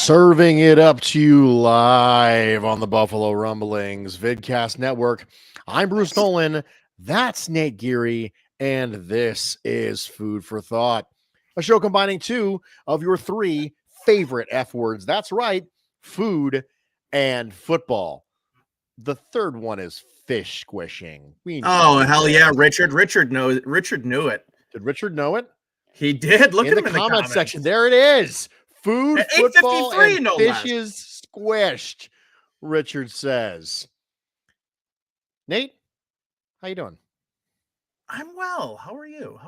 Serving it up to you live on the Buffalo Rumblings Vidcast Network. I'm Bruce Nolan. That's Nate Geary. And this is Food for Thought, a show combining two of your three favorite F words. That's right, food and football. The third one is fish squishing. Oh, hell yeah, Richard knew it. Did Richard know it? He did. Look in at the him in the comment section. There it is. Food, at football, and no fishes squished, Richard says. Nate, how you doing? I'm well. How are you?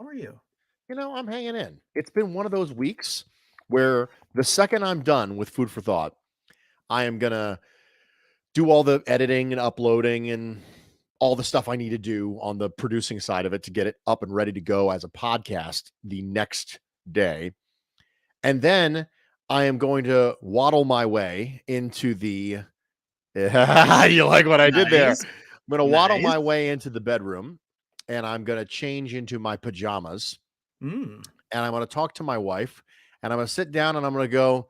You know, I'm hanging in. It's been one of those weeks where the second I'm done with Food for Thought, I am going to do all the editing and uploading and all the stuff I need to do on the producing side of it to get it up and ready to go as a podcast the next day. And then I am going to waddle my way into the you like what I did there? I'm going to waddle my way into the bedroom, and I'm going to change into my pajamas. And I'm going to talk to my wife, and I'm going to sit down, and I'm going to go,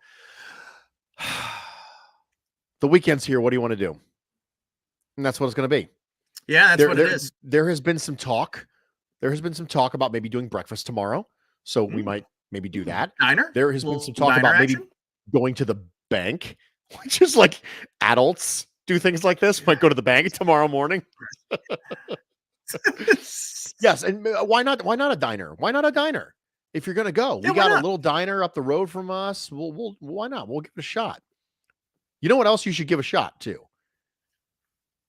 the weekend's here. What do you want to do? And that's what it's going to be. Yeah, that's what it is. There has been some talk. There has been some talk about maybe doing breakfast tomorrow. So we might maybe do that. Diner? There has been some talk about maybe going to the bank, which is like adults do things like this. Might go to the bank tomorrow morning. Yes, and why not a diner? Why not a diner? If you're going to go, we got a little diner up the road from us. We'll why not? We'll give it a shot. You know what else you should give a shot to?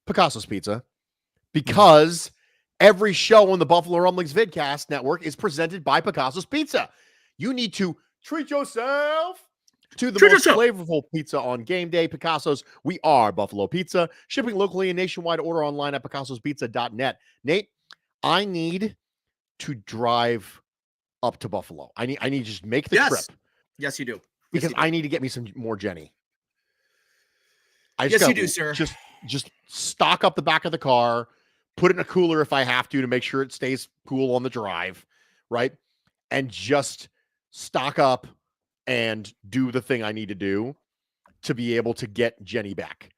Picasso's Pizza, because every show on the Buffalo Rumblings Vidcast Network is presented by Picasso's Pizza. You need to treat yourself to the most flavorful pizza on game day. Picasso's, we are Buffalo Pizza. Shipping locally and nationwide. Order online at picassospizza.net. Nate, I need to drive up to Buffalo. I need to just make the trip. Yes, you do. Because I need to get me some more Jenny. Yes, you do, sir. Just stock up the back of the car, put it in a cooler if I have to make sure it stays cool on the drive, right? And just stock up and do the thing I need to do to be able to get Jenny back.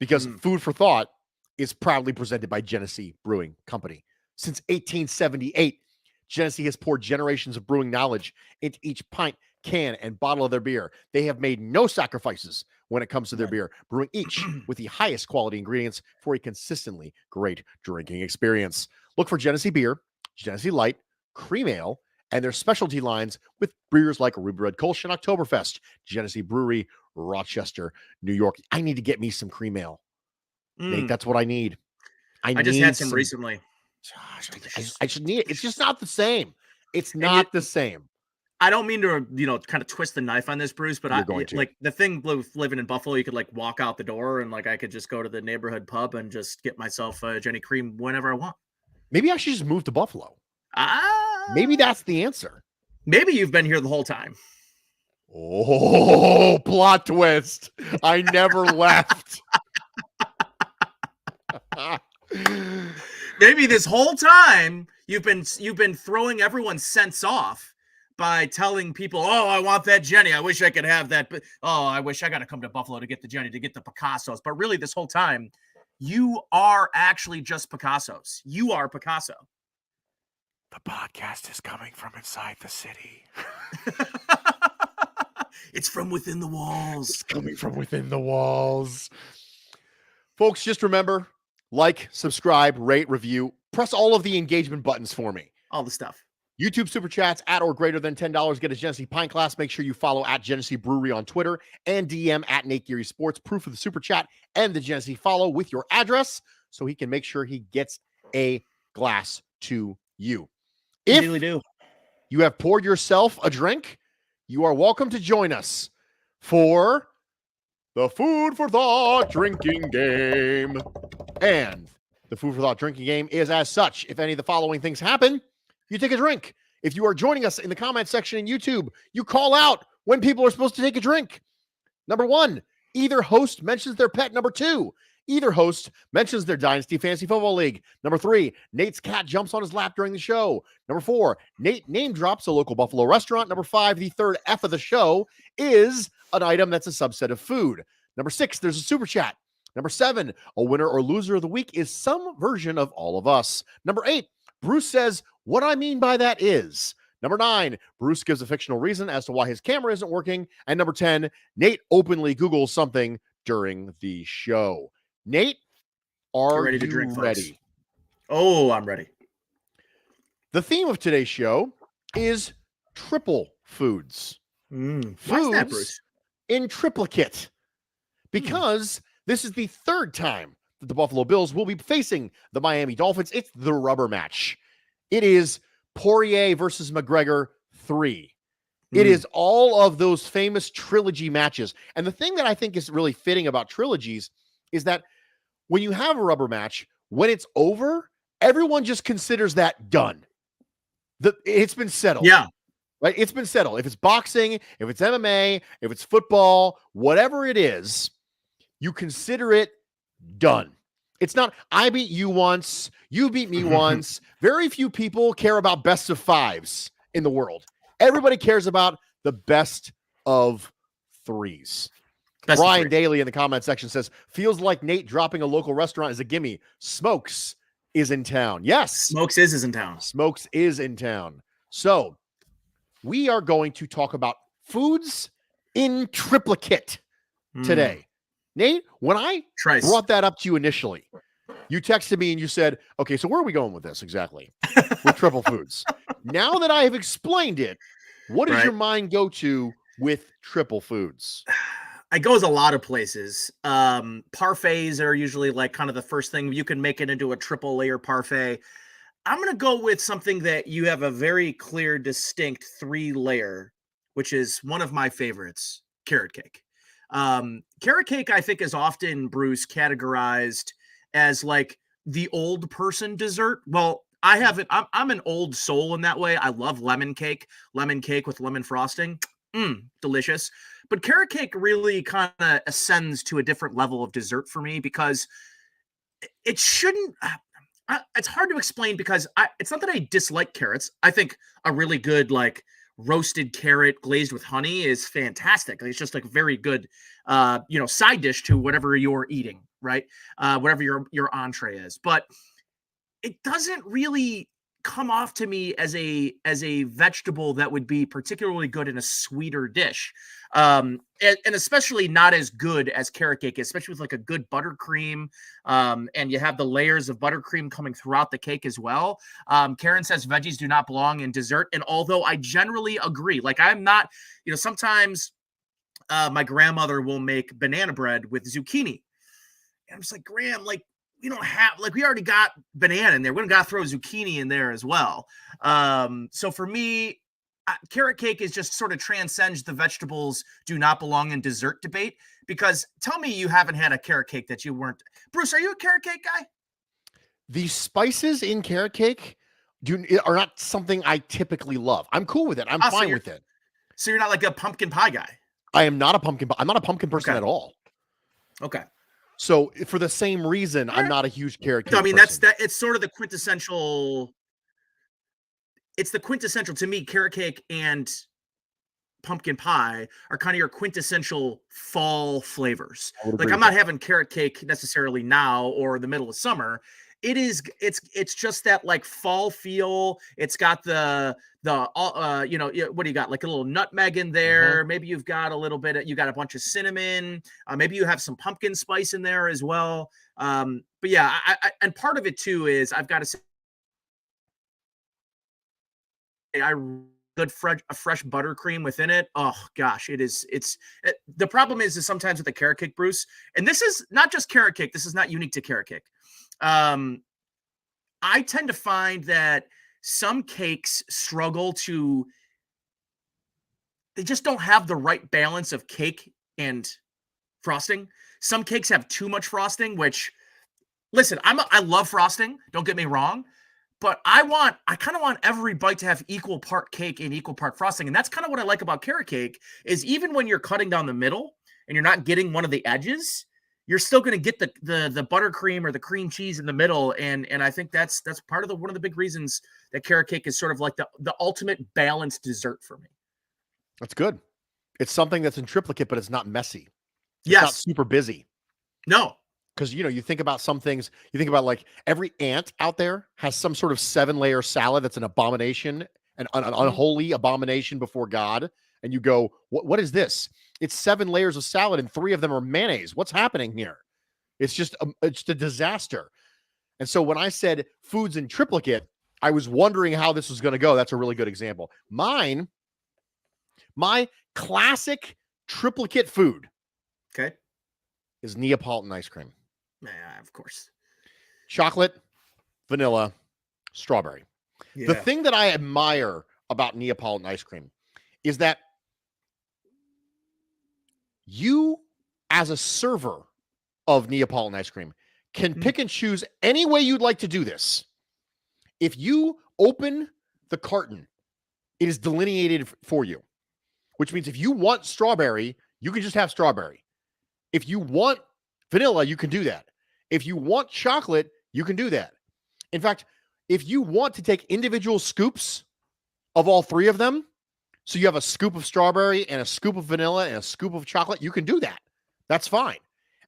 Because Food for Thought is proudly presented by Genesee Brewing Company. Since 1878, Genesee has poured generations of brewing knowledge into each pint, can, and bottle of their beer. They have made no sacrifices when it comes to their beer, brewing each with the highest quality ingredients for a consistently great drinking experience. Look for Genesee Beer, Genesee Light, Cream Ale, and their specialty lines with beers like Ruby Red Kolsch and Oktoberfest. Genesee Brewery, Rochester, New York. I need to get me some Cream Ale. Nate, that's what I need. I just had some recently. I should need it. It's just not the same. It's not the same. I don't mean to, kind of twist the knife on this, Bruce, but like the thing with living in Buffalo, you could like walk out the door and like I could just go to the neighborhood pub and just get myself a Jenny Cream whenever I want. Maybe I should just move to Buffalo. Maybe that's the answer. Maybe you've been here the whole time. Oh, plot twist. I never left. Maybe this whole time you've been throwing everyone's sense off by telling people, oh, I want that Jenny. I wish I could have that. But, oh, I wish I got to come to Buffalo to get the Jenny, to get the Picasso's. But really, this whole time, you are actually just Picasso's. You are Picasso. The podcast is coming from inside the city. It's from within the walls. It's coming from within the walls. Folks, just remember, like, subscribe, rate, review. Press all of the engagement buttons for me. All the stuff. YouTube Super Chats at or greater than $10. Get a Genesee Pint Glass. Make sure you follow at Genesee Brewery on Twitter and DM at Nate Geary Sports. Proof of the Super Chat and the Genesee follow with your address so he can make sure he gets a glass to you. If you have poured yourself a drink, you are welcome to join us for the Food for Thought drinking game. And the Food for Thought drinking game is as such. If any of the following things happen, you take a drink. If you are joining us in the comment section in YouTube, you call out when people are supposed to take a drink. Number 1, either host mentions their pet. Number 2, either host mentions their Dynasty Fantasy Football League. Number 3, Nate's cat jumps on his lap during the show. Number 4, Nate name drops a local Buffalo restaurant. Number 5, the third F of the show is an item that's a subset of food. Number 6, there's a super chat. Number 7, a winner or loser of the week is some version of all of us. Number 8, Bruce says, what I mean by that is. Number 9, Bruce gives a fictional reason as to why his camera isn't working. And number 10, Nate openly Googles something during the show. Nate, are ready to you drink, ready? folks. Oh, I'm ready. The theme of today's show is triple foods. Why is that, Bruce? In triplicate. Because this is the third time that the Buffalo Bills will be facing the Miami Dolphins. It's the rubber match. It is Poirier versus McGregor 3. It is all of those famous trilogy matches. And the thing that I think is really fitting about trilogies is that when you have a rubber match, when it's over, everyone just considers that done. It's been settled. Yeah. Right? It's been settled. If it's boxing, if it's MMA, if it's football, whatever it is, you consider it done. It's not, I beat you once, you beat me once. Very few people care about best of 5s in the world. Everybody cares about the best of 3s. Brian Daly in the comment section says, feels like Nate dropping a local restaurant is a gimme. Smokes is in town. Yes. Smokes is in town. Smokes is in town. So we are going to talk about foods in triplicate today. Nate, when I brought that up to you initially, you texted me and you said, okay, so where are we going with this exactly? With triple foods. Now that I have explained it, what does your mind go to with triple foods? It goes a lot of places. Parfaits are usually like kind of the first thing. You can make it into a triple layer parfait. I'm going to go with something that you have a very clear, distinct 3-layer, which is one of my favorites, carrot cake. Carrot cake, I think, is often, Bruce, categorized as like the old person dessert. Well, I have it. I'm an old soul in that way. I love lemon cake with lemon frosting. Delicious. But carrot cake really kind of ascends to a different level of dessert for me because it shouldn't. It's hard to explain because it's not that I dislike carrots. I think a really good like roasted carrot glazed with honey is fantastic. It's just like very good, side dish to whatever you're eating, right? Whatever your entree is. But it doesn't really come off to me as a vegetable that would be particularly good in a sweeter dish. And especially not as good as carrot cake, especially with like a good buttercream. And you have the layers of buttercream coming throughout the cake as well. Karen says veggies do not belong in dessert. And although I generally agree, like I'm not, sometimes my grandmother will make banana bread with zucchini. And I'm just like, Graham, like, we don't have, like, we already got banana in there. We don't got to throw zucchini in there as well. So for me, carrot cake is just sort of transcends the vegetables do not belong in dessert debate, because tell me you haven't had a carrot cake that you weren't. Bruce, are you a carrot cake guy? The spices in carrot cake are not something I typically love. I'm cool with it. I'm fine with it. So you're not like a pumpkin pie guy? I am not a pumpkin pie. I'm not a pumpkin person at all. Okay. So for the same reason, I'm not a huge carrot cake. I mean, person. It's sort of the quintessential. It's the quintessential to me. Carrot cake and pumpkin pie are kind of your quintessential fall flavors. Like I'm not having carrot cake necessarily now or in the middle of summer. It's just that like fall feel. It's got the what do you got? Like a little nutmeg in there. Maybe you've got a little bit. You got a bunch of cinnamon. Maybe you have some pumpkin spice in there as well. But yeah, and part of it too is I've got to say, a fresh buttercream within it. Oh gosh, the problem is sometimes with the carrot cake, Bruce, and this is not just carrot cake. This is not unique to carrot cake. I tend to find that some cakes they just don't have the right balance of cake and frosting. Some cakes have too much frosting, which, listen, I love frosting. Don't get me wrong. But I kind of want every bite to have equal part cake and equal part frosting. And that's kind of what I like about carrot cake is even when you're cutting down the middle and you're not getting one of the edges, you're still going to get the buttercream or the cream cheese in the middle. And I think that's part of one of the big reasons that carrot cake is sort of like the ultimate balanced dessert for me. That's good. It's something that's in triplicate, but it's not messy. It's not Yes. super busy. No. Because, you think about some things, you think about like every ant out there has some sort of 7-layer salad that's an abomination, an unholy abomination before God. And you go, what is this? It's 7 layers of salad and 3 of them are mayonnaise. What's happening here? It's just a disaster. And so when I said foods in triplicate, I was wondering how this was going to go. That's a really good example. My classic triplicate food is Neapolitan ice cream. Yeah, of course. Chocolate, vanilla, strawberry. Yeah. The thing that I admire about Neapolitan ice cream is that you, as a server of Neapolitan ice cream, can pick and choose any way you'd like to do this. If you open the carton, it is delineated for you, which means if you want strawberry, you can just have strawberry. If you want vanilla, you can do that. If you want chocolate, you can do that. In fact, if you want to take individual scoops of all 3 of them, so you have a scoop of strawberry and a scoop of vanilla and a scoop of chocolate, you can do that. That's fine.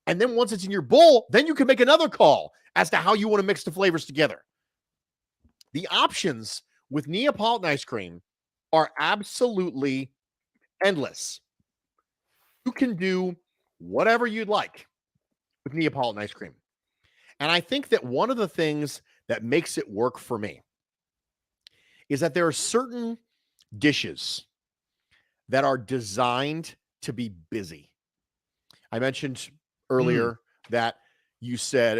And then once it's in your bowl, then you can make another call as to how you want to mix the flavors together. The options with Neapolitan ice cream are absolutely endless. You can do whatever you'd like with Neapolitan ice cream. And I think that one of the things that makes it work for me is that there are certain dishes that are designed to be busy. I mentioned earlier that you said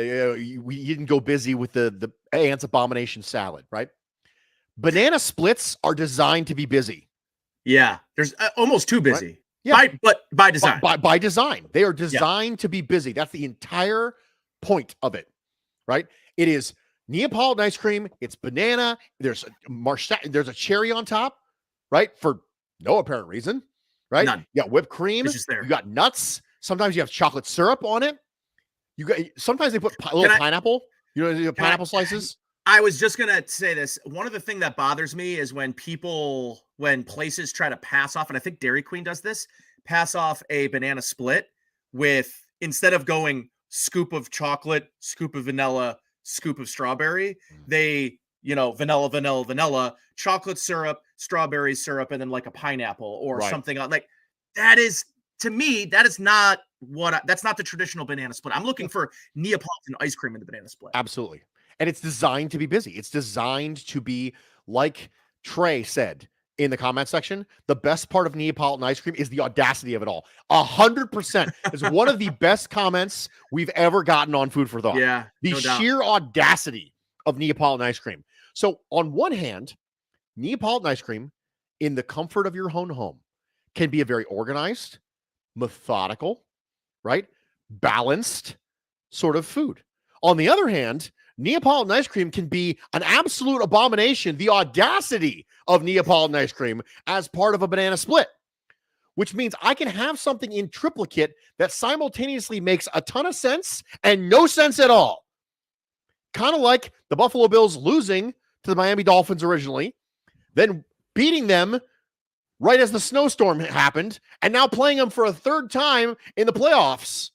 we didn't go busy with the ants abomination salad, right? Banana splits are designed to be busy. Yeah, there's almost too busy. Right? Yeah, but by design. By design, they are designed to be busy. That's the entire point of it, right? It is Neapolitan ice cream. It's banana. There's a cherry on top, right? For no apparent reason, right? None. You got whipped cream. It's just there. You got nuts. Sometimes you have chocolate syrup on it. Sometimes they put a little pineapple. Pineapple slices. I was just going to say this. One of the things that bothers me is when places try to pass off, and I think Dairy Queen does this, pass off a banana split with, instead of going scoop of chocolate, scoop of vanilla, scoop of strawberry, they, vanilla, chocolate syrup, strawberry syrup, and then like a pineapple or something like that. Is, to me, that's not the traditional banana split. I'm looking for Neapolitan ice cream in the banana split. Absolutely. And it's designed to be busy. It's designed to be, like Trey said in the comment section, the best part of Neapolitan ice cream is the audacity of it all. 100% is one of the best comments we've ever gotten on Food for Thought. Yeah, the sheer audacity of Neapolitan ice cream. So on one hand, Neapolitan ice cream in the comfort of your own home can be a very organized, methodical, right? Balanced sort of food. On the other hand, Neapolitan ice cream can be an absolute abomination, the audacity of Neapolitan ice cream as part of a banana split, which means I can have something in triplicate that simultaneously makes a ton of sense and no sense at all. Kind of like the Buffalo Bills losing to the Miami Dolphins originally, then beating them right as the snowstorm happened, and now playing them for a 3rd time in the playoffs.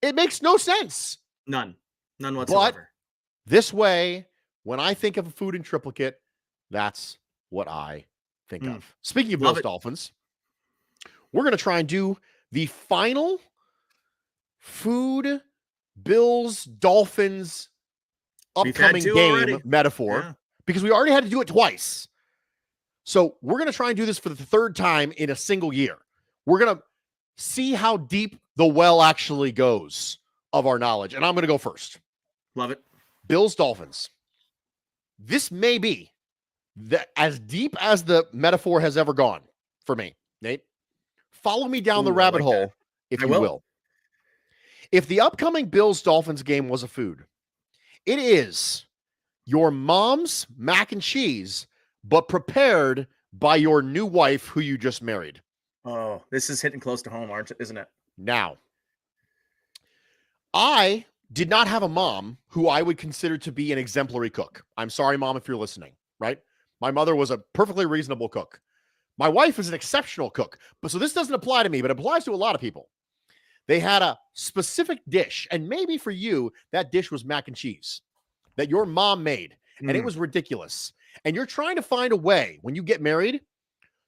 It makes no sense. None whatsoever. But this way, when I think of a food in triplicate, that's what I think of. Speaking of Bills Dolphins, we're going to try and do the final food Bills Dolphins upcoming game metaphor, because we already had to do it twice. So we're going to try and do this for the 3rd time in a single year. We're going to see how deep the well actually goes of our knowledge. And I'm going to go first. Love it. Bills Dolphins. This may be as deep as the metaphor has ever gone for me. Nate, follow me down the rabbit hole, if you will. If the upcoming Bills Dolphins game was a food, it is your mom's mac and cheese, but prepared by your new wife who you just married. Oh, this is hitting close to home, isn't it? Now, I did not have a mom who I would consider to be an exemplary cook. I'm sorry, Mom, if you're listening, right? My mother was a perfectly reasonable cook. My wife is an exceptional cook, but so this doesn't apply to me, but it applies to a lot of people. They had a specific dish, and maybe for you, that dish was mac and cheese that your mom made, and it was ridiculous. And you're trying to find a way when you get married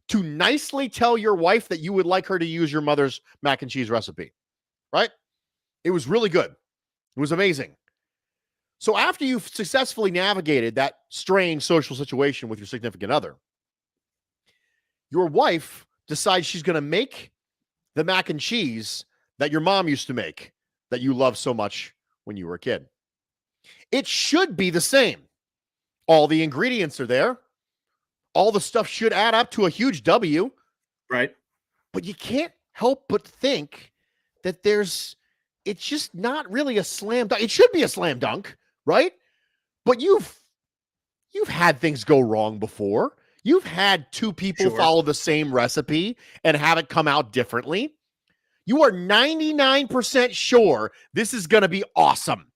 to nicely tell your wife that you would like her to use your mother's mac and cheese recipe, right? It was really good. It was amazing. So after you've successfully navigated that strange social situation with your significant other, your wife decides she's going to make the mac and cheese that your mom used to make that you loved so much when you were a kid. It should be the same. All the ingredients are there. All the stuff should add up to a huge W. Right. But you can't help but think that it's just not really a slam dunk. It should be a slam dunk, right? But you've had things go wrong before. You've had two people follow the same recipe and have it come out differently. You are 99% sure this is going to be awesome.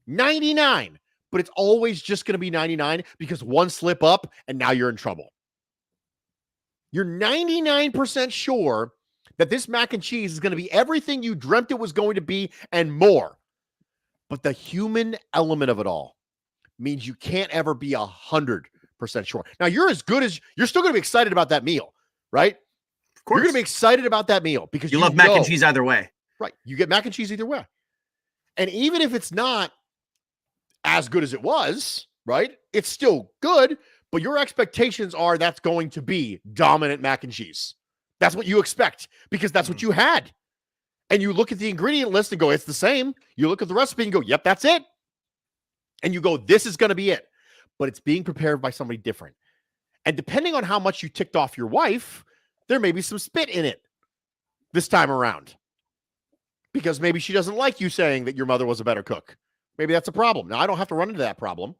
99. But it's always just going to be 99 because one slip up and now you're in trouble. You're 99% sure that this mac and cheese is going to be everything you dreamt it was going to be and more. But the human element of it all means you can't ever be 100% sure. Now, you're still going to be excited about that meal, right? Of course. You're going to be excited about that meal because you love mac and cheese either way. Right. You get mac and cheese either way. And even if it's not as good as it was, right? It's still good, but your expectations are that's going to be dominant mac and cheese. That's what you expect because that's what you had. And you look at the ingredient list and go, it's the same. You look at the recipe and go, yep, that's it. And you go, this is going to be it. But it's being prepared by somebody different. And depending on how much you ticked off your wife, there may be some spit in it this time around. Because maybe she doesn't like you saying that your mother was a better cook. Maybe that's a problem. Now, I don't have to run into that problem.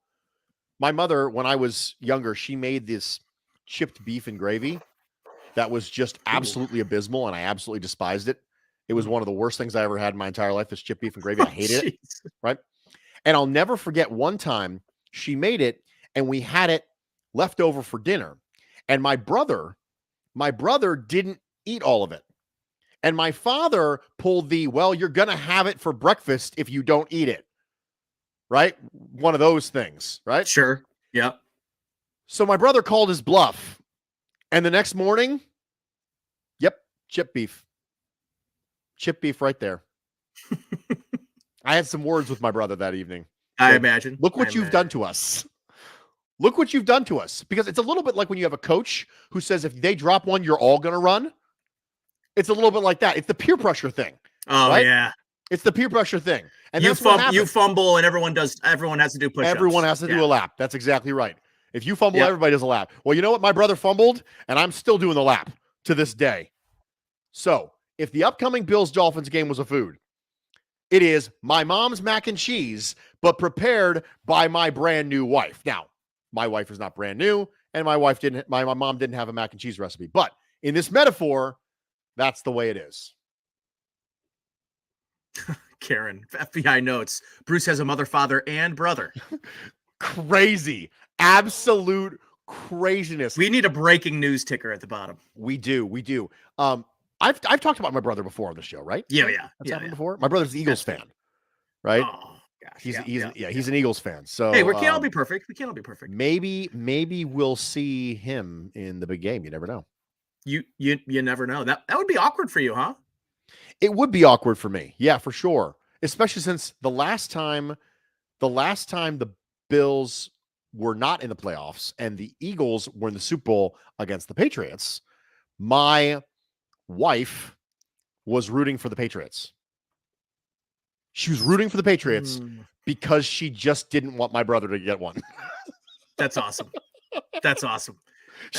My mother, when I was younger, she made this chipped beef and gravy that was just absolutely abysmal, and I absolutely despised it. It was one of the worst things I ever had in my entire life, this chipped beef and gravy. I hated it, right? And I'll never forget one time she made it, and we had it left over for dinner. And my brother didn't eat all of it. And my father pulled well, you're going to have it for breakfast if you don't eat it. Right? One of those things, right? Sure. Yep. So my brother called his bluff. And the next morning, yep, chip beef. Chip beef right there. I had some words with my brother that evening. I imagine. Look what you've done to us. Look what you've done to us. Because it's a little bit like when you have a coach who says if they drop one, you're all going to run. It's a little bit like that. It's the peer pressure thing. Oh, right? Yeah. It's the peer pressure thing. And you fumble and everyone has to do push-ups. Everyone has to do a lap. That's exactly right. If you fumble, everybody does a lap. Well, you know what? My brother fumbled, and I'm still doing the lap to this day. So if the upcoming Bills-Dolphins game was a food, it is my mom's mac and cheese, but prepared by my brand new wife. Now, my wife is not brand new, and my mom didn't have a mac and cheese recipe. But in this metaphor, that's the way it is. Karen, FBI notes. Bruce has a mother, father, and brother. Crazy. Absolute craziness. We need a breaking news ticker at the bottom. We do. I've talked about my brother before on the show, right? Yeah. That's happened before. My brother's an Eagles fan, right? Oh gosh. He's an Eagles fan. So hey, we can't all be perfect. We can't all be perfect. Maybe we'll see him in the big game. You never know. You never know. That would be awkward for you, huh? It would be awkward for me. Yeah, for sure. Especially since the last time the Bills were not in the playoffs and the Eagles were in the Super Bowl against the Patriots, my wife was rooting for the Patriots. She was rooting for the Patriots because she just didn't want my brother to get one. That's awesome. That's awesome.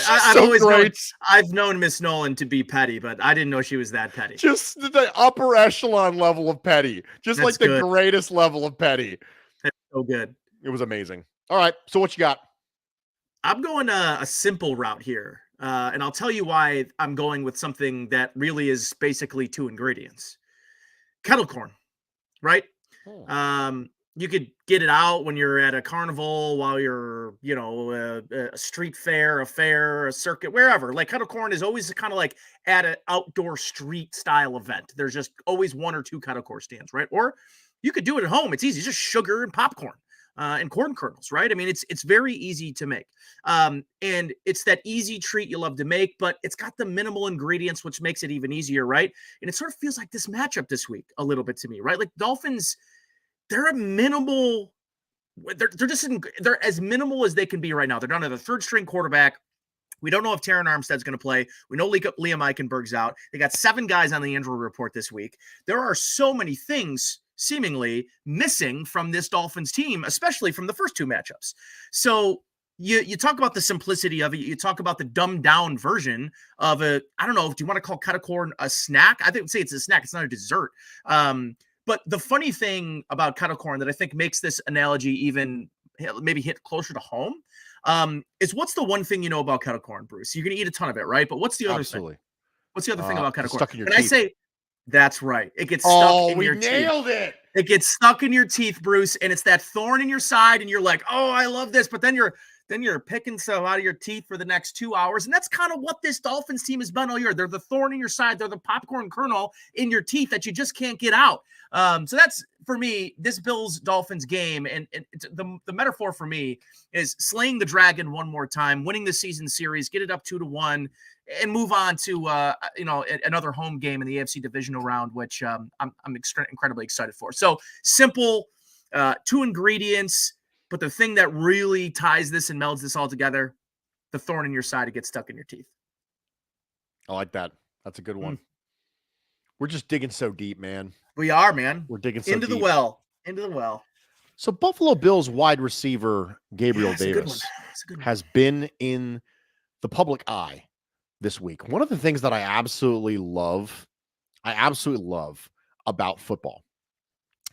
I've known Miss Nolan to be petty, but I didn't know she was that petty. Just the upper echelon level of petty. Just like the greatest level of petty. That's so good. It was amazing. All right. So what you got? I'm going a simple route here. And I'll tell you why I'm going with something that really is basically two ingredients. Kettle corn, right? you could get it out when you're at a carnival, while you're, a street fair, a fair, a circuit, wherever. Like, kettle corn is always kind of like at an outdoor street style event. There's just always one or two kettle corn stands, right? Or you could do it at home. It's easy, just sugar and popcorn. And corn kernels, right? I mean, it's very easy to make. And it's that easy treat you love to make, but it's got the minimal ingredients, which makes it even easier, right? And it sort of feels like this matchup this week a little bit to me, right? Like, Dolphins, they're a minimal. They're as minimal as they can be right now. They're down to the third string quarterback. We don't know if Terran Armstead's going to play. We know Liam Eichenberg's out. They got 7 guys on the injury report this week. There are so many things seemingly missing from this Dolphins team, especially from the first 2 matchups. So you talk about the simplicity of it. You talk about the dumbed down version of I don't know, do you want to call kettle corn a snack? I would say it's a snack. It's not a dessert. But the funny thing about kettle corn that I think makes this analogy even maybe hit closer to home is, what's the one thing you know about kettle corn, Bruce? You're going to eat a ton of it, right? But what's the other thing? What's the other thing about kettle corn? Stuck in your teeth. I say, that's right. It gets stuck in your teeth. Oh, we nailed it. It gets stuck in your teeth, Bruce, and it's that thorn in your side, and you're like, oh, I love this. But then you're picking stuff out of your teeth for the next 2 hours. And that's kind of what this Dolphins team has been all year. They're the thorn in your side. They're the popcorn kernel in your teeth that you just can't get out. So that's, for me, this Bills-Dolphins game. And the metaphor for me is slaying the dragon one more time, winning the season series, get it up 2-1, and move on to another home game in the AFC divisional round, which I'm incredibly excited for. So simple, 2 ingredients. But the thing that really ties this and melds this all together, the thorn in your side, it gets stuck in your teeth. I like that. That's a good one. We're just digging so deep, man. We are, man. We're digging so into deep. the well. Into the well. So Buffalo Bills wide receiver Gabriel Davis has been in the public eye this week. One of the things that I absolutely love about football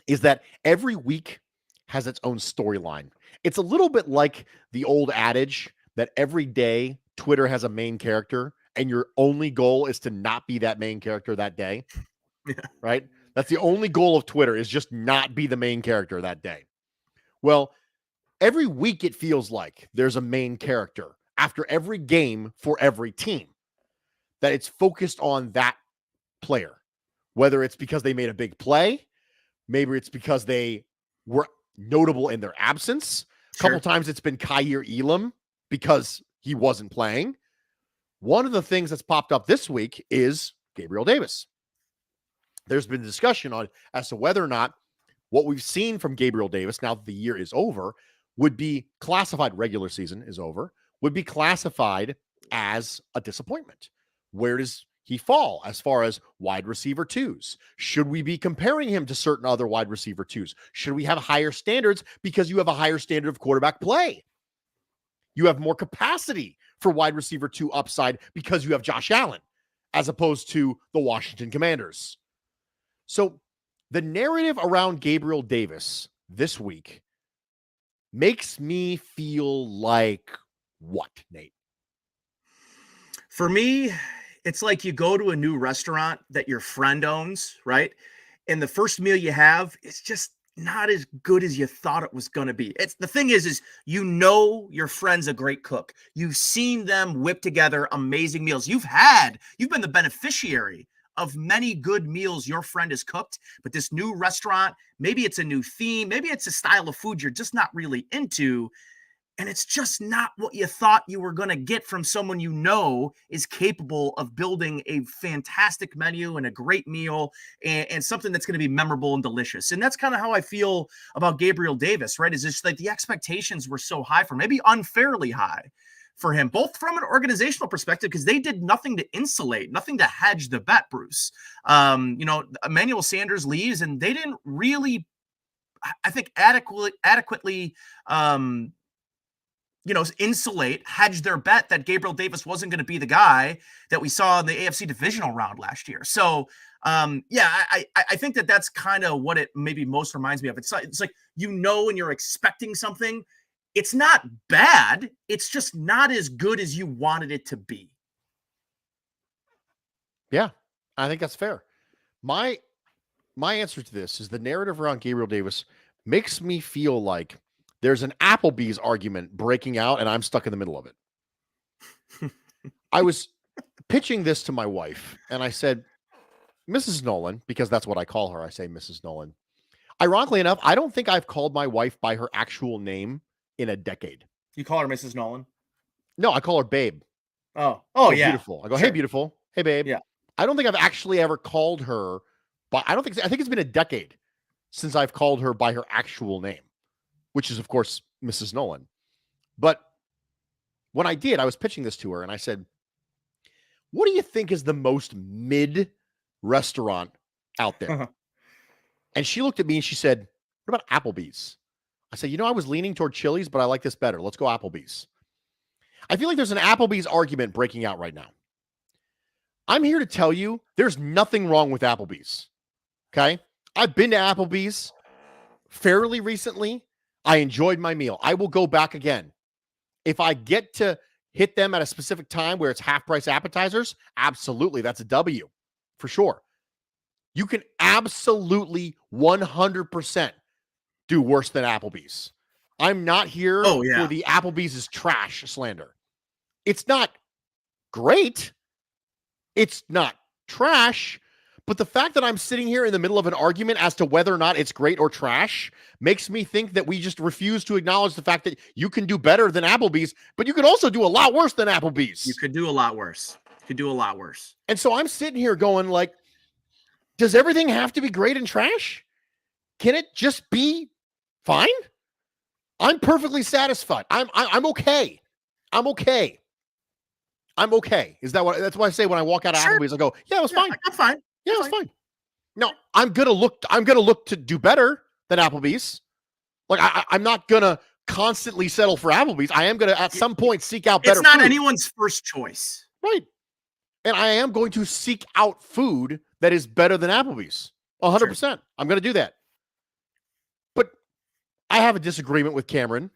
is that every week has its own storyline. It's a little bit like the old adage that every day Twitter has a main character and your only goal is to not be that main character that day. Yeah. Right? That's the only goal of Twitter, is just not be the main character that day. Well, every week it feels like there's a main character after every game for every team, that it's focused on that player, whether it's because they made a big play, maybe it's because they were notable in their absence. A couple times it's been Kaiir Elam because he wasn't playing. One of the things that's popped up this week is Gabriel Davis. There's been discussion on as to whether or not what we've seen from Gabriel Davis, now that the year is over, would be classified, regular season is over, would be classified as a disappointment. Where does he fall as far as wide receiver 2s? Should we be comparing him to certain other wide receiver 2s? Should we have higher standards because you have a higher standard of quarterback play? You have more capacity for wide receiver 2 upside because you have Josh Allen as opposed to the Washington Commanders. So the narrative around Gabriel Davis this week makes me feel like what, Nate? For me, it's like you go to a new restaurant that your friend owns, right? And the first meal you have, it's just not as good as you thought it was going to be. It's the thing is your friend's a great cook. You've seen them whip together amazing meals. You've been the beneficiary of many good meals your friend has cooked, but this new restaurant, maybe it's a new theme, maybe it's a style of food you're just not really into, and it's just not what you thought you were going to get from someone you know is capable of building a fantastic menu and a great meal and something that's going to be memorable and delicious. And that's kind of how I feel about Gabriel Davis, right? Is just like the expectations were so high for, maybe unfairly high for him, both from an organizational perspective, because they did nothing to insulate, nothing to hedge the bet, Bruce. Emmanuel Sanders leaves, and they didn't really, I think, adequately hedge their bet that Gabriel Davis wasn't going to be the guy that we saw in the AFC divisional round last year. So, I think that's kind of what it maybe most reminds me of. It's like, and you're expecting something. It's not bad. It's just not as good as you wanted it to be. Yeah, I think that's fair. My answer to this is the narrative around Gabriel Davis makes me feel like there's an Applebee's argument breaking out and I'm stuck in the middle of it. I was pitching this to my wife and I said, Mrs. Nolan, because that's what I call her. I say Mrs. Nolan. Ironically enough, I don't think I've called my wife by her actual name in a decade. You call her Mrs. Nolan? No, I call her babe. Oh, yeah. Beautiful. I go, hey, beautiful. Hey, babe. Yeah. I don't think I've actually ever called her, but I think it's been a decade since I've called her by her actual name, which is, of course, Mrs. Nolan. But when I did, I was pitching this to her and I said, what do you think is the most mid restaurant out there? And she looked at me and she said, what about Applebee's? I said, I was leaning toward Chili's, but I like this better. Let's go Applebee's. I feel like there's an Applebee's argument breaking out right now. I'm here to tell you there's nothing wrong with Applebee's. Okay? I've been to Applebee's fairly recently. I enjoyed my meal. I will go back again. If I get to hit them at a specific time where it's half price appetizers, absolutely. That's a W for sure. You can absolutely 100% do worse than Applebee's. I'm not here for the Applebee's is trash slander. It's not great. It's not trash. But the fact that I'm sitting here in the middle of an argument as to whether or not it's great or trash makes me think that we just refuse to acknowledge the fact that you can do better than Applebee's, but you can also do a lot worse than Applebee's. You could do a lot worse. And so I'm sitting here going like, does everything have to be great and trash? Can it just be fine? I'm perfectly satisfied. I'm okay. I'm okay. That's what I say when I walk out of Applebee's. I go, yeah, it was fine. I'm fine. Yeah, it was fine. No, I'm gonna look to do better than Applebee's. Like I'm not gonna constantly settle for Applebee's. I am gonna at some point seek out better. It's not food. Anyone's first choice, right? And I am going to seek out food that is better than Applebee's. 100%. Sure. I'm gonna do that. But I have a disagreement with Cameron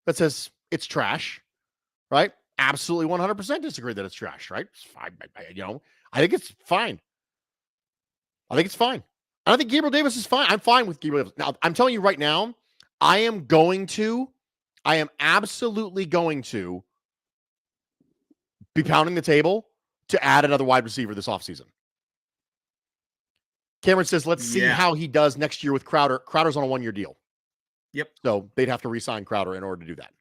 that says it's trash, right? Absolutely 100% disagree that it's trash, right? It's fine. I think it's fine. I think Gabriel Davis is fine. I'm fine with Gabriel Davis. Now, I'm telling you right now, I am absolutely going to be pounding the table to add another wide receiver this offseason. Cameron says, let's see how he does next year with Crowder. Crowder's on a 1-year deal. Yep. So they'd have to re-sign Crowder in order to do that.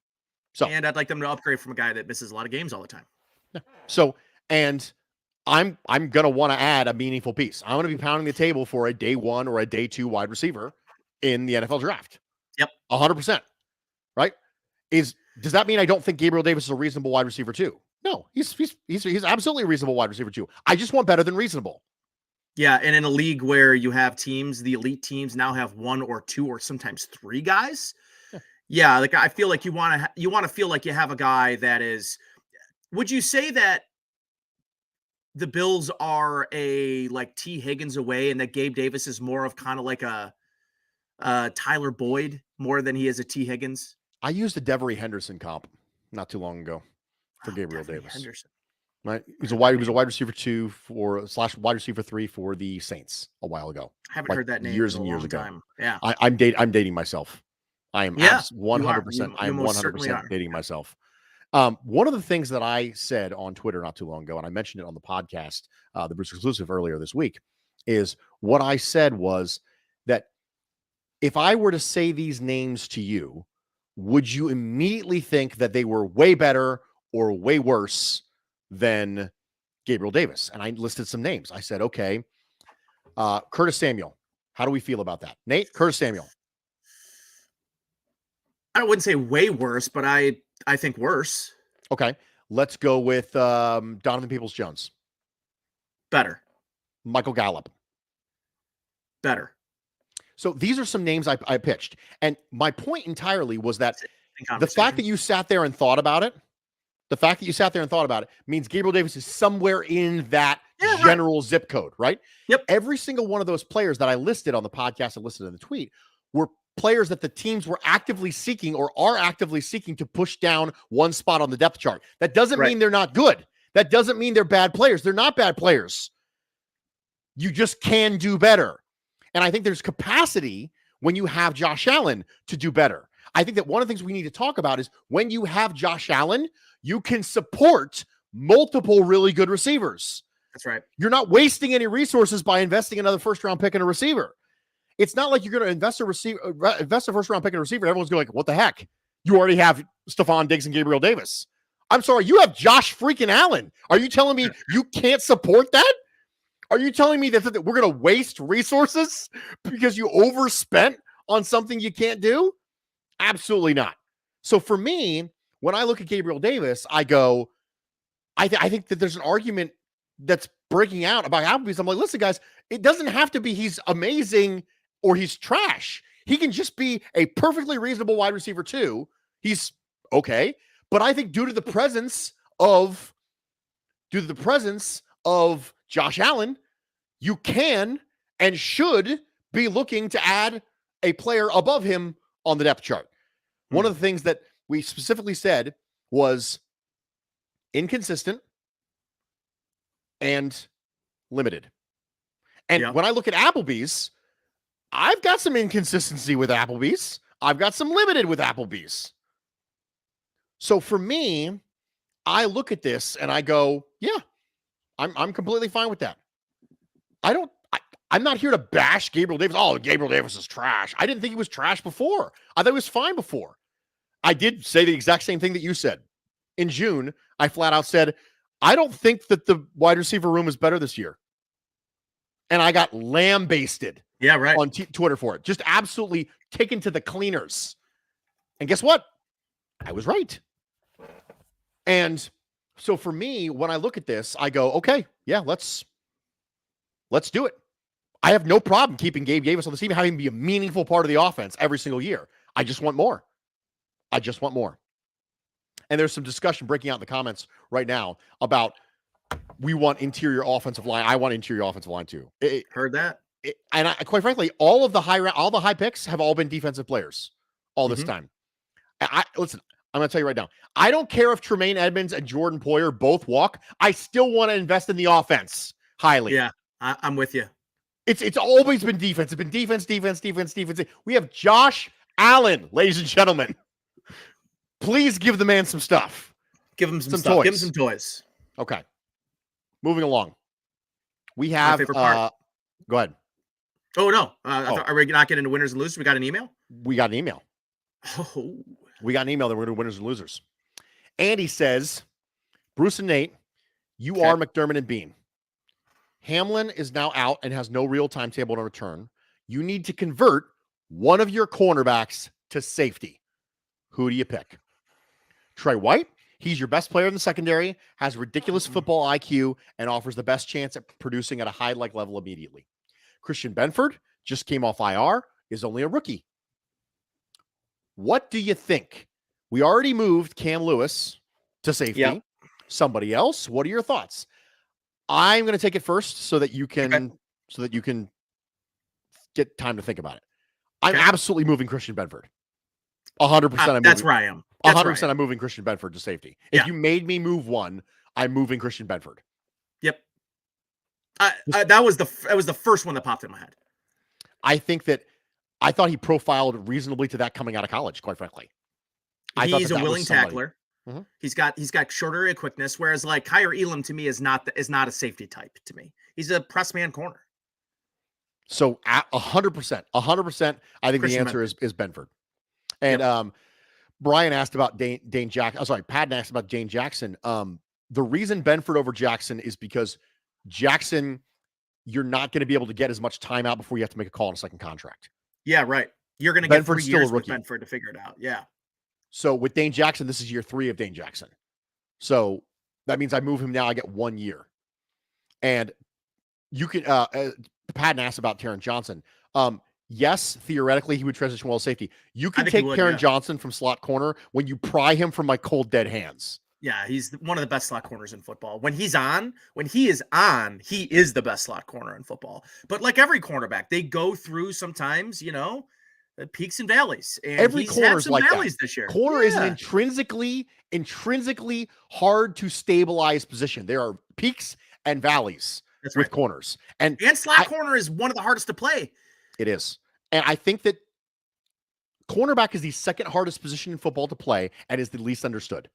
So, and I'd like them to upgrade from a guy that misses a lot of games all the time. Yeah. So, and I'm going to want to add a meaningful piece. I'm going to be pounding the table for a day 1 or a day 2 wide receiver in the NFL draft. Yep. 100%. Right? Does that mean I don't think Gabriel Davis is a reasonable wide receiver too? No, he's absolutely a reasonable wide receiver too. I just want better than reasonable. Yeah, and in a league where you have teams, the elite teams now have 1 or 2 or sometimes 3 guys. Yeah, like I feel like you want to feel like you have a guy that is. Would you say that the Bills are a like T. Higgins away, and that Gabe Davis is more of kind of like a Tyler Boyd more than he is a T. Higgins? I used a Devery Henderson comp not too long ago for Gabriel Davis. Henderson. Right, he was a wide receiver 2 / wide receiver 3 for the Saints a while ago. I haven't heard that name years in and years ago. Time. Yeah, I'm dating myself. I am 100%. I am 100% dating myself. One of the things that I said on Twitter not too long ago, and I mentioned it on the podcast, the Bruce Exclusive earlier this week, is what I said was that if I were to say these names to you, would you immediately think that they were way better or way worse than Gabriel Davis? And I listed some names. I said, okay, Curtis Samuel. How do we feel about that? Nate, Curtis Samuel. I wouldn't say way worse, but I think worse. Okay. Let's go with Donovan Peoples-Jones. Better. Michael Gallup. Better. So these are some names I pitched. And my point entirely was that the fact that you sat there and thought about it, means Gabriel Davis is somewhere in that general zip code, right? Yep. Every single one of those players that I listed on the podcast and listed in the tweet were players that the teams were actively seeking or are actively seeking to push down one spot on the depth chart. That doesn't mean they're not good. That doesn't mean they're bad players. They're not bad players. You just can do better. And I think there's capacity when you have Josh Allen to do better. I think that one of the things we need to talk about is when you have Josh Allen, you can support multiple really good receivers. That's right. You're not wasting any resources by investing another first-round pick in a receiver. It's not like you're going to invest a first-round pick in a receiver. Everyone's going like, what the heck? You already have Stephon Diggs and Gabriel Davis. I'm sorry, you have Josh freaking Allen. Are you telling me you can't support that? Are you telling me that we're going to waste resources because you overspent on something you can't do? Absolutely not. So for me, when I look at Gabriel Davis, I go, I think that there's an argument that's breaking out about Applebee's. I'm like, listen, guys, it doesn't have to be he's amazing or he's trash. He can just be a perfectly reasonable wide receiver too. He's okay. But I think due to the presence of Josh Allen, you can and should be looking to add a player above him on the depth chart. One of the things that we specifically said was inconsistent and limited. And when I look at Applebee's, I've got some inconsistency with Applebee's. I've got some limited with Applebee's. So for me, I look at this and I go, yeah, I'm completely fine with that. I'm not here to bash Gabriel Davis. Oh, Gabriel Davis is trash. I didn't think he was trash before. I thought he was fine before. I did say the exact same thing that you said. In June, I flat out said, I don't think that the wide receiver room is better this year. And I got lambasted on Twitter for it. Just absolutely taken to the cleaners. And guess what? I was right. And so for me, when I look at this, I go, okay, yeah, let's do it. I have no problem keeping Gabe Davis on the team, having him be a meaningful part of the offense every single year. I just want more. And there's some discussion breaking out in the comments right now about we want interior offensive line. I want interior offensive line too. Heard that. Quite frankly, all the high picks have all been defensive players all this time. Listen, I'm going to tell you right now. I don't care if Tremaine Edmonds and Jordan Poyer both walk. I still want to invest in the offense highly. Yeah, I'm with you. It's always been defense. It's been defense. We have Josh Allen, ladies and gentlemen. Please give the man some stuff. Give him some stuff. Toys. Give him some toys. Okay. Moving along. We have go ahead. Oh no. Are we not getting into winners and losers? We got an email? We got an email. Oh. We got an email that we're doing winners and losers. Andy says, Bruce and Nate, you are McDermott and Bean. Hamlin is now out and has no real timetable to return. You need to convert one of your cornerbacks to safety. Who do you pick? Trey White, he's your best player in the secondary, has ridiculous football IQ, and offers the best chance at producing at a high level immediately. Christian Benford just came off IR, is only a rookie. What do you think? We already moved Cam Lewis to safety. Yep. Somebody else? What are your thoughts? I'm going to take it first so that you can get time to think about it. I'm absolutely moving Christian Benford. 100%. That's where I am. 100%. I'm moving Christian Benford to safety. If you made me move one, I'm moving Christian Benford. Yep. That was the first one that popped in my head. I think that I thought he profiled reasonably to that coming out of college, quite frankly. He's a willing tackler. Mm-hmm. He's got short area quickness, whereas like Kyer Elam to me is not a safety type to me. He's a press man corner. So 100%, I think the answer is Benford. And Brian asked about Dane Jackson. Sorry, Patton asked about Dane Jackson. The reason Benford over Jackson is because Jackson, you're not going to be able to get as much time out before you have to make a call on a second contract. Yeah, right. You're going to get 3 years with Benford to figure it out. Yeah. So with Dane Jackson, this is year 3 of Dane Jackson. So that means I move him now. I get 1 year. And you can, Patton asked about Taron Johnson. Yes, theoretically, he would transition well as safety. You can take Taron Johnson from slot corner when you pry him from my cold, dead hands. Yeah, he's one of the best slot corners in football. When he is on, he is the best slot corner in football. But like every cornerback, they go through sometimes, peaks and valleys. And every corner's some like valleys that. This year. Corner is an intrinsically hard to stabilize position. There are peaks and valleys with corners. And slot corner is one of the hardest to play. It is. And I think that cornerback is the second hardest position in football to play and is the least understood.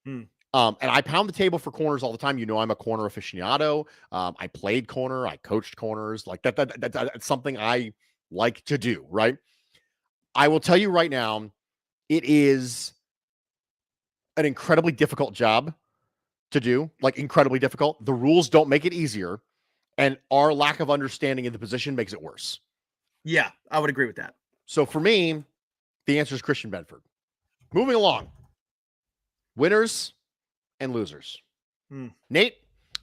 Hmm. And I pound the table for corners all the time. You know, I'm a corner aficionado. I played corner. I coached corners. Like that's something I like to do, right? I will tell you right now, it is an incredibly difficult job to do, like incredibly difficult. The rules don't make it easier, and our lack of understanding of the position makes it worse. Yeah, I would agree with that. So for me, the answer is Christian Benford. Moving along. Winners and losers. Nate,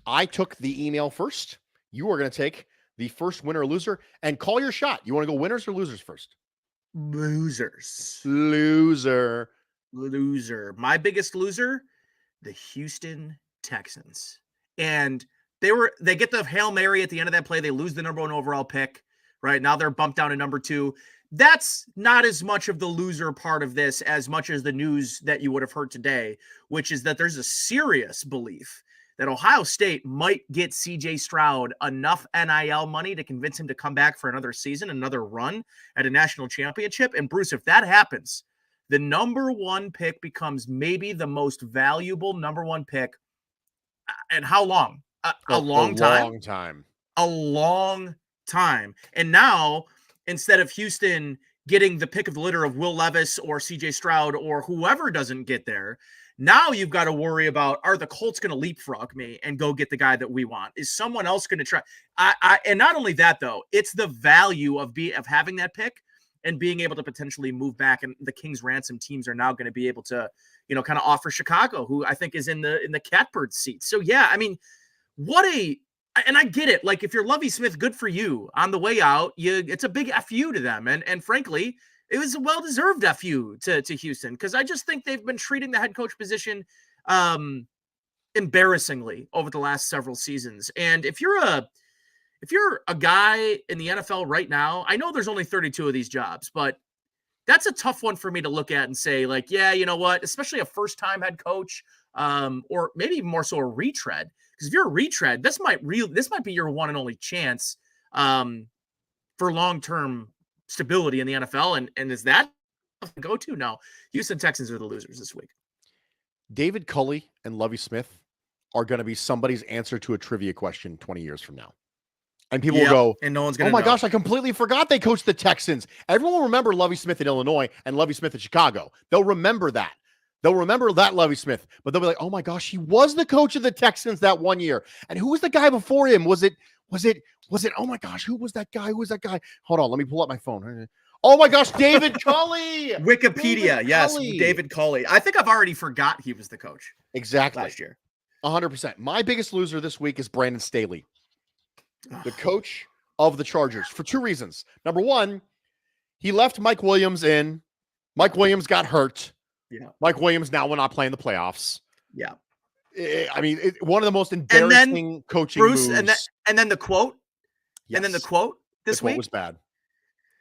I took the email first. You are going to take the first winner or loser and call your shot. You want to go winners or losers first? Losers. Loser. My biggest loser, the Houston Texans. And they get the Hail Mary at the end of that play. They lose the number 1 overall pick. Right now they're bumped down to number 2. That's not as much of the loser part of this as much as the news that you would have heard today, which is that there's a serious belief that Ohio State might get CJ Stroud enough NIL money to convince him to come back for another season, another run at a national championship. And Bruce, if that happens, the number 1 pick becomes maybe the most valuable number 1 pick. And how long? A long time. A long time. And now, instead of Houston getting the pick of the litter of Will Levis or CJ Stroud or whoever doesn't get there, now you've got to worry about, are the Colts going to leapfrog me and go get the guy that we want? Is someone else going to try? And not only that, though, it's the value of having that pick and being able to potentially move back. And the King's Ransom teams are now going to be able to, kind of offer Chicago, who I think is in the catbird seat. So yeah, I mean, and I get it. Like, if you're Lovie Smith, good for you. On the way out, it's a big FU to them. And frankly, it was a well-deserved FU to Houston, because I just think they've been treating the head coach position embarrassingly over the last several seasons. And if you're a guy in the NFL right now, I know there's only 32 of these jobs, but that's a tough one for me to look at and say, like, yeah, you know what, especially a first-time head coach, or maybe even more so a retread. Because if you're a retread, this might be your one and only chance for long-term stability in the NFL. And is that a go-to? No. Houston Texans are the losers this week. David Culley and Lovie Smith are going to be somebody's answer to a trivia question 20 years from now. And people will go, and no one's going to oh my gosh, I completely forgot they coached the Texans. Everyone will remember Lovie Smith in Illinois and Lovie Smith in Chicago. They'll remember that. They'll remember that Lovie Smith, but they'll be like, oh my gosh, he was the coach of the Texans that one year. And who was the guy before him? Was it, oh my gosh, who was that guy? Who was that guy? Hold on, let me pull up my phone. Oh my gosh, David Culley. Wikipedia, yes, David Culley. I think I've already forgot he was the coach. Exactly. Last year. 100%. My biggest loser this week is Brandon Staley, the coach of the Chargers, for 2 reasons. Number 1, he left Mike Williams in. Mike Williams got hurt. Yeah. Mike Williams now will not play in the playoffs. Yeah. I mean, one of the most embarrassing coaching Bruce, moves. And then the quote. Yes. And then the quote this week. The quote was bad.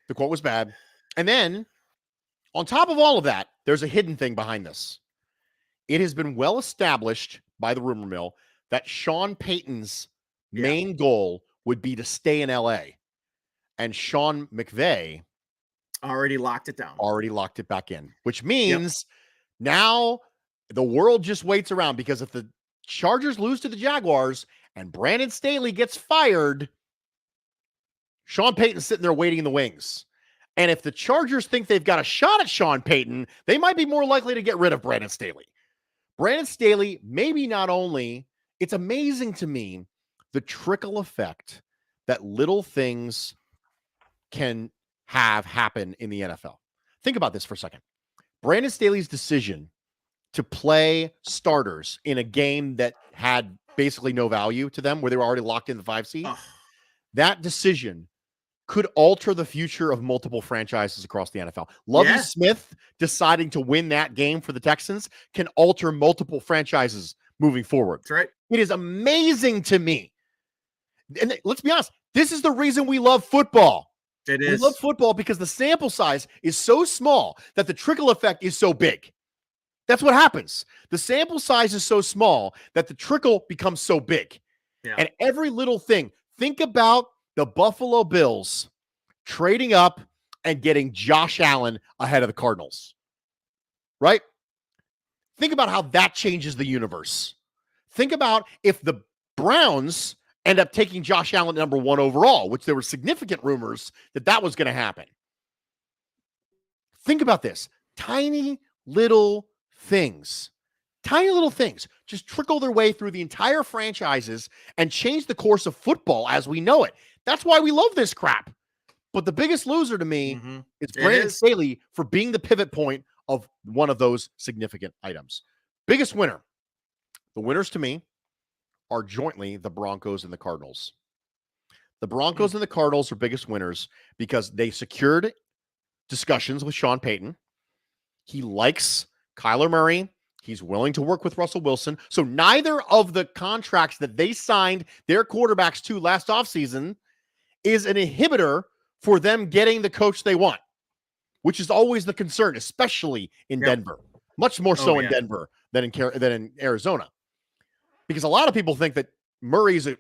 The quote was bad. And then, on top of all of that, there's a hidden thing behind this. It has been well established by the rumor mill that Sean Payton's main goal would be to stay in LA. And Sean McVay already locked it down. Already locked it back in, which means now the world just waits around, because if the Chargers lose to the Jaguars and Brandon Staley gets fired, Sean Payton's sitting there waiting in the wings. And if the Chargers think they've got a shot at Sean Payton, they might be more likely to get rid of Brandon Staley. Brandon Staley, maybe not only, it's amazing to me the trickle effect that little things can have happen in the NFL. Think about this for a second. Brandon Staley's decision to play starters in a game that had basically no value to them, where they were already locked in the 5 seed, that decision could alter the future of multiple franchises across the NFL. Lovie Smith deciding to win that game for the Texans can alter multiple franchises moving forward. That's right. It is amazing to me. And let's be honest, this is the reason we love football. It is. We love football because the sample size is so small that the trickle effect is so big. That's what happens. The sample size is so small that the trickle becomes so big. Yeah. And every little thing, think about the Buffalo Bills trading up and getting Josh Allen ahead of the Cardinals. Right? Think about how that changes the universe. Think about if the Browns end up taking Josh Allen number 1 overall, which there were significant rumors that was going to happen. Think about this. Tiny little things just trickle their way through the entire franchises and change the course of football as we know it. That's why we love this crap. But the biggest loser to me is Brandon Staley for being the pivot point of one of those significant items. Biggest winner. The winners to me are jointly the Broncos and the Cardinals. The Broncos and the Cardinals are biggest winners because they secured discussions with Sean Payton. He likes Kyler Murray. He's willing to work with Russell Wilson. So neither of the contracts that they signed their quarterbacks to last offseason is an inhibitor for them getting the coach they want, which is always the concern, especially in Denver. Much more so in Denver than in Arizona. Because a lot of people think that Murray's an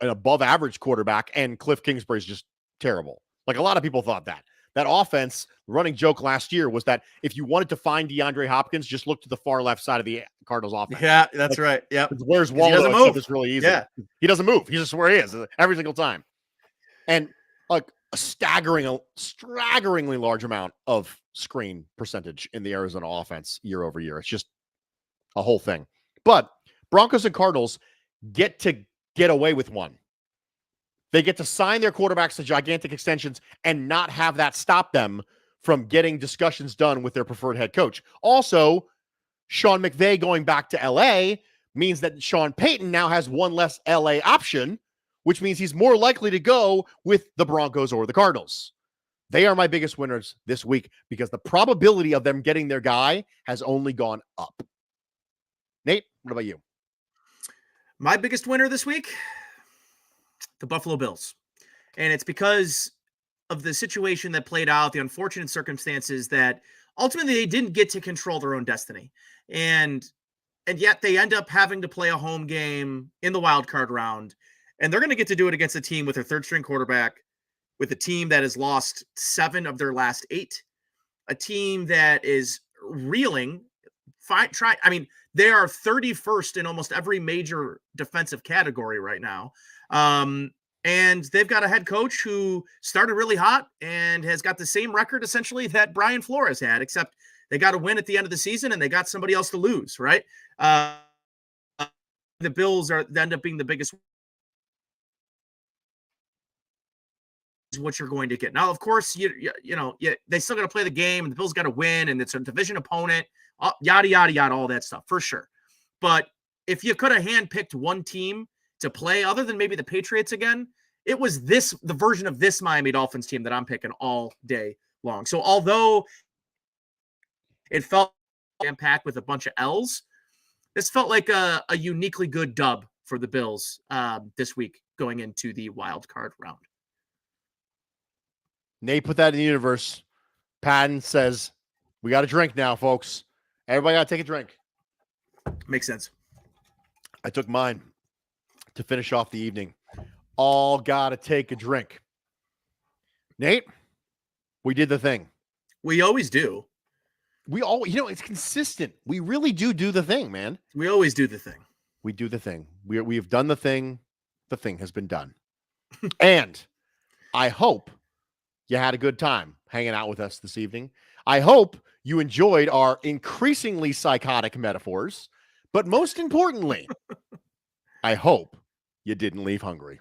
above average quarterback and Cliff Kingsbury's just terrible. Like a lot of people thought that. That offense, the running joke last year was that if you wanted to find DeAndre Hopkins, just look to the far left side of the Cardinals offense. Yeah, that's right. Yep. Where's Waldo? He doesn't move. It's really easy. Yeah. He doesn't move. He's just where he is every single time. And like a staggeringly large amount of screen percentage in the Arizona offense year over year. It's just a whole thing. But Broncos and Cardinals get to get away with one. They get to sign their quarterbacks to gigantic extensions and not have that stop them from getting discussions done with their preferred head coach. Also, Sean McVay going back to LA means that Sean Payton now has one less LA option, which means he's more likely to go with the Broncos or the Cardinals. They are my biggest winners this week because the probability of them getting their guy has only gone up. Nate, what about you? My biggest winner this week, the Buffalo Bills. And it's because of the situation that played out, the unfortunate circumstances that ultimately they didn't get to control their own destiny. And yet they end up having to play a home game in the wild card round. And they're going to get to do it against a team with their third string quarterback, with a team that has lost 7 of their last 8, a team that is reeling. They are 31st in almost every major defensive category right now. And they've got a head coach who started really hot and has got the same record essentially that Brian Flores had, except they got a win at the end of the season and they got somebody else to lose, right? The Bills end up being the biggest. Is what you're going to get. Now, of course, they still got to play the game and the Bills got to win and it's a division opponent, yada, yada, yada, all that stuff for sure. But if you could have handpicked one team to play other than maybe the Patriots again, it was the version of this Miami Dolphins team that I'm picking all day long. So although it felt jam-packed with a bunch of L's, this felt like a uniquely good dub for the Bills this week going into the wild card round. Nate put that in the universe. Patton says, we got a drink now, folks. Everybody got to take a drink. Makes sense. I took mine to finish off the evening. All got to take a drink. Nate, we did the thing. We always do. It's consistent. We really do the thing, man. We always do the thing. We do the thing. We have done the thing. The thing has been done. And I hope you had a good time hanging out with us this evening. I hope you enjoyed our increasingly psychotic metaphors, but most importantly, I hope you didn't leave hungry.